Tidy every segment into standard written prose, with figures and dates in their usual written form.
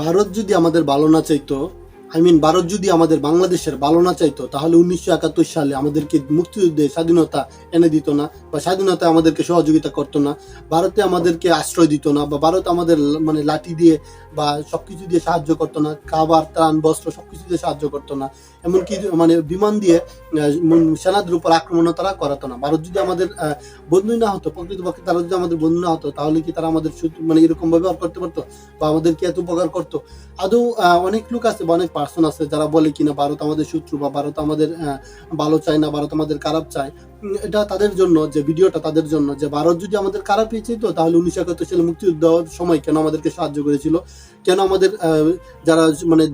ভারত যদি আমাদের ভালো না চাইতো, ভারত যদি আমাদের বাংলাদেশের ভালো না চাইতো, তাহলে 1971 সালে আমাদেরকে মুক্তিযুদ্ধে স্বাধীনতা এনে দিত না, বা স্বাধীনতা আমাদেরকে সহযোগিতা করতো না। ভারতে আমাদেরকে আশ্রয় দিত না, বা ভারত আমাদের লাঠি দিয়ে বা সবকিছু দিয়ে সাহায্য করতো না, খাবার ত্রাণ বস্ত্র সবকিছু দিয়ে সাহায্য করতো না। এমনকি বিমান দিয়ে সেনাদের উপর আক্রমণও তারা করাতো না। ভারত যদি আমাদের বন্ধুই না হতো, প্রকৃতপক্ষে তারা যদি আমাদের বন্ধু না হতো, তাহলে কি তারা আমাদের এরকম ব্যবহার করতে পারতো বা আমাদেরকে এত উপকার করতো? আদৌ অনেক লোক আছে বা অনেক পার্সন আছে যারা বলে কিনা ভারত আমাদের শত্রু, বা ভারত আমাদের ভালো চায় না, ভারত আমাদের খারাপ চায়। এটা তাদের জন্য, যে ভিডিওটা তাদের জন্য, যে ভারত যদি আমাদের খারাপ চাইতো, তাহলে 1971 সালে মুক্তিযুদ্ধ দেওয়ার সময় কেন আমাদেরকে সাহায্য করেছিল? কেন আমাদের যারা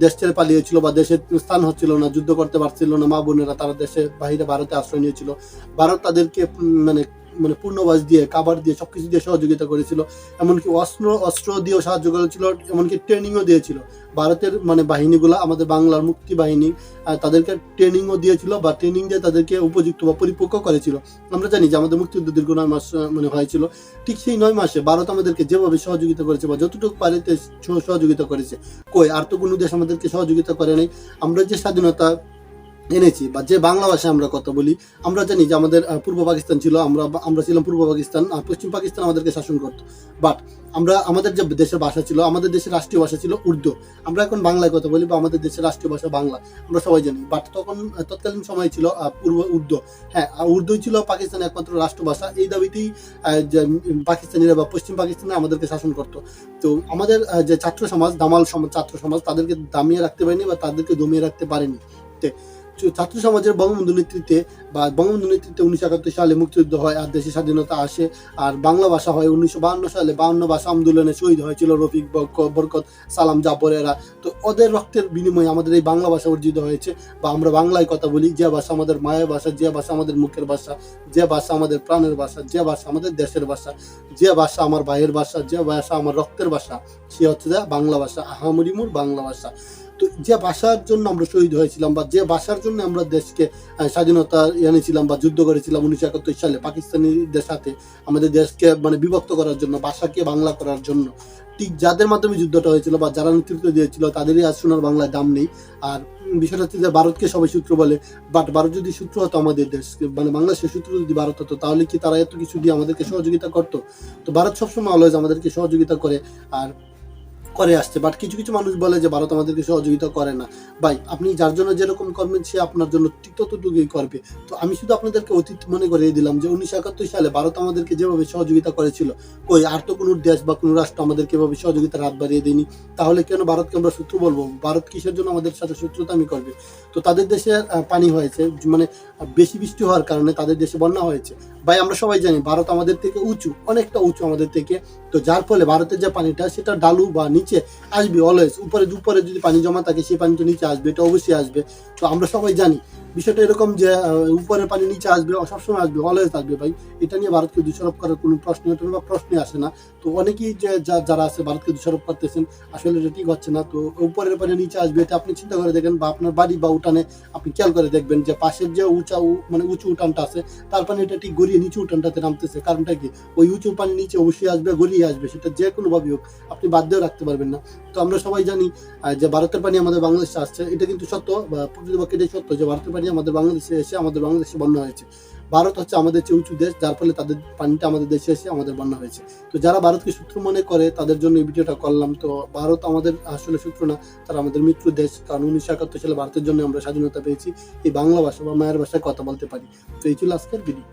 দেশ ছেড়ে পালিয়েছিল বা দেশে স্থান হচ্ছিল না, যুদ্ধ করতে পারছিল না, মা বোনেরা, তারা দেশে বাইরে ভারতে আশ্রয় নিয়েছিল। ভারত তাদেরকে পূর্ণবাস দিয়ে, খাবার দিয়ে, সবকিছু দিয়ে সহযোগিতা করেছিল। এমনকি অস্ত্র দিয়েও সাহায্য করেছিল, এমনকি ট্রেনিংও দিয়েছিল। ভারতের বাহিনীগুলো, আমাদের বাংলার মুক্তি বাহিনী, তাদেরকে ট্রেনিংও দিয়েছিল, বা ট্রেনিং দিয়ে তাদেরকে উপযুক্ত বা পরিপক্ক করেছিল। আমরা জানি যে আমাদের মুক্তিযুদ্ধ দীর্ঘ 9 মাস হয়েছিল। ঠিক সেই 9 মাসে ভারত আমাদেরকে যেভাবে সহযোগিতা করেছে, বা যতটুকু পারিতে সহযোগিতা করেছে, কই আর তো কোনো দেশ আমাদেরকে সহযোগিতা করে নাই। আমরা যে স্বাধীনতা এনেছি, বা যে বাংলা ভাষায় আমরা কথা বলি, আমরা জানি যে আমাদের পূর্ব পাকিস্তান ছিল, আমরা ছিলাম পূর্ব পাকিস্তান, আর পশ্চিম পাকিস্তান আমাদেরকে শাসন করতো। বাট আমাদের যে দেশের ভাষা ছিল, আমাদের দেশের রাষ্ট্রীয় ভাষা ছিল উর্দু। আমরা এখন বাংলায় কথা বলি, বা আমাদের দেশের রাষ্ট্রীয় ভাষা বাংলা, আমরা সবাই জানি। বাট তখন তৎকালীন সময় ছিল পূর্ব উর্দু। হ্যাঁ, উর্দুই ছিল পাকিস্তানের একমাত্র রাষ্ট্রভাষা। এই দাবিতেই যে পাকিস্তানিরা বা পশ্চিম পাকিস্তানে আমাদেরকে শাসন করতো। তো আমাদের যে ছাত্র সমাজ, দামাল ছাত্র সমাজ, তাদেরকে দামিয়ে রাখতে পারেনি, বা তাদেরকে দমিয়ে রাখতে পারেনি। ছাত্র সমাজের বঙ্গবন্ধু নেতৃত্বে 1971 সালে মুক্তিযুদ্ধ হয়, আর দেশের স্বাধীনতা আসে, আর বাংলা ভাষা হয় 1952 সালে। 52 ভাষা আন্দোলনে শহীদ হয়েছিল রফিক, বরকত, সালাম, জাফর এরা। তো ওদের রক্তের বিনিময়ে আমাদের এই বাংলা ভাষা অর্জিত হয়েছে, বা আমরা বাংলায় কথা বলি। যে ভাষা আমাদের মায়ের ভাষা, যে ভাষা আমাদের মুখের ভাষা, যে ভাষা আমাদের প্রাণের ভাষা, যে ভাষা আমাদের দেশের ভাষা, যে ভাষা আমার ভাইয়ের ভাষা, যে ভাষা আমার রক্তের ভাষা, সে হচ্ছে বাংলা ভাষা, আহামরিমুর বাংলা ভাষা। তো যে ভাষার জন্য আমরা শহীদ হয়েছিলাম, বা যে ভাষার জন্য আমরা দেশকে স্বাধীনতা এনেছিলাম বা যুদ্ধ করেছিলাম 1971 সালে পাকিস্তানিদের সাথে, আমাদের দেশকে বিভক্ত করার জন্য, ভাষাকে বাংলা করার জন্য, ঠিক যাদের মাধ্যমে যুদ্ধটা হয়েছিল বা যারা নেতৃত্ব দিয়েছিল, তাদেরই আজ সোনার বাংলায় দাম নেই। আর বিষয়টা হচ্ছে যে ভারতকে সবাই শত্রু বলে, বাট ভারত যদি শত্রু হতো আমাদের দেশ, বাংলাদেশের শত্রু যদি ভারত হতো, তাহলে কি তারা এত কিছু দিয়ে আমাদেরকে সহযোগিতা করতো? তো ভারত সবসময় অলওয়েজ আমাদেরকে সহযোগিতা করে আর করে আসছে। বাট কিছু কিছু মানুষ বলে যে ভারত আমাদেরকে সহযোগিতা করে না। ভাই, আপনি যার জন্য যেরকম করবেন, সে আপনার জন্য ঠিক ততটুকুই করবে। তো আমি শুধু আপনাদেরকে অতীত মনে করিয়ে দিলাম যে 1971 সালে ভারত আমাদেরকে যেভাবে সহযোগিতা করেছিল, কই আর তো কোনো দেশ বা কোনো রাষ্ট্র আমাদেরকে এভাবে সহযোগিতার হাত বাড়িয়ে দেয়নি। তাহলে কেন ভারতকে আমরা শত্রু বলবো? ভারত কিসের জন্য আমাদের সাথে শত্রুতামি করবে? তো তাদের দেশে পানি হয়েছে, বেশি বৃষ্টি হওয়ার কারণে তাদের দেশে বন্যা হয়েছে। ভাই, আমরা সবাই জানি ভারত আমাদের থেকে উঁচু, অনেকটা উঁচু আমাদের থেকে। তো যার ফলে ভারতের যে পানিটা, সেটা ডালু বা নিচে আসবে অলওয়েজ। উপরে যদি পানি জমা থাকে, সেই পানি তো নিচে আসবে, এটা অবশ্যই আসবে। তো আমরা সবাই জানি বিষয়টা এরকম যে উপরের পানি নিচে আসবে, সবসময় আসবে, অলওয়েজ আসবে। ভাই, এটা নিয়ে ভারতকে দোষারোপ করার কোনো প্রশ্নই আসে না। তো অনেকেই যে যারা আছে ভারতকে দোষারোপ করতেছেন, আসলে এটা ঠিক হচ্ছে না। তো উপরের পানি নিচে আসবে, এটা আপনি চিন্তা করে দেখেন, বা আপনার বাড়ি বা উঠানে আপনি খেয়াল করে দেখবেন যে পাশের যে উঁচু উঠানটা আছে, তার পানি এটা ঠিক গড়িয়ে নিচু উঠানটাতে নামতেছে। কারণটা কি? ওই উঁচু পানি নিচে অবশ্যই আসবে, গড়িয়ে আসবে, সেটা যে কোনো ভাবে হোক, আপনি বাদ দিয়েও রাখতে পারবেন না। তো আমরা সবাই জানি যে ভারতের পানি আমাদের বাংলাদেশে আসছে। এটা কিন্তু সত্য, বা প্রকৃতপক্ষে এটাই সত্য যে ভারতের পানি আমাদের বাংলাদেশে এসে আমাদের বাংলাদেশে বন্যা হয়েছে। ভারত হচ্ছে আমাদের চেয়ে উঁচু দেশ, যার ফলে তাদের পানিটা আমাদের দেশে এসে আমাদের বন্যা হয়েছে। তো যারা ভারতকে শত্রু মনে করে, তাদের জন্য এই ভিডিওটা করলাম। তো ভারত আমাদের আসলে শত্রু না, তারা আমাদের মিত্র দেশ। কারণ 1971 সালে ভারতের জন্য আমরা স্বাধীনতা পেয়েছি, এই বাংলা ভাষা বা মায়ের ভাষায় কথা বলতে পারি। তো এই ছিল আজকের ভিডিও।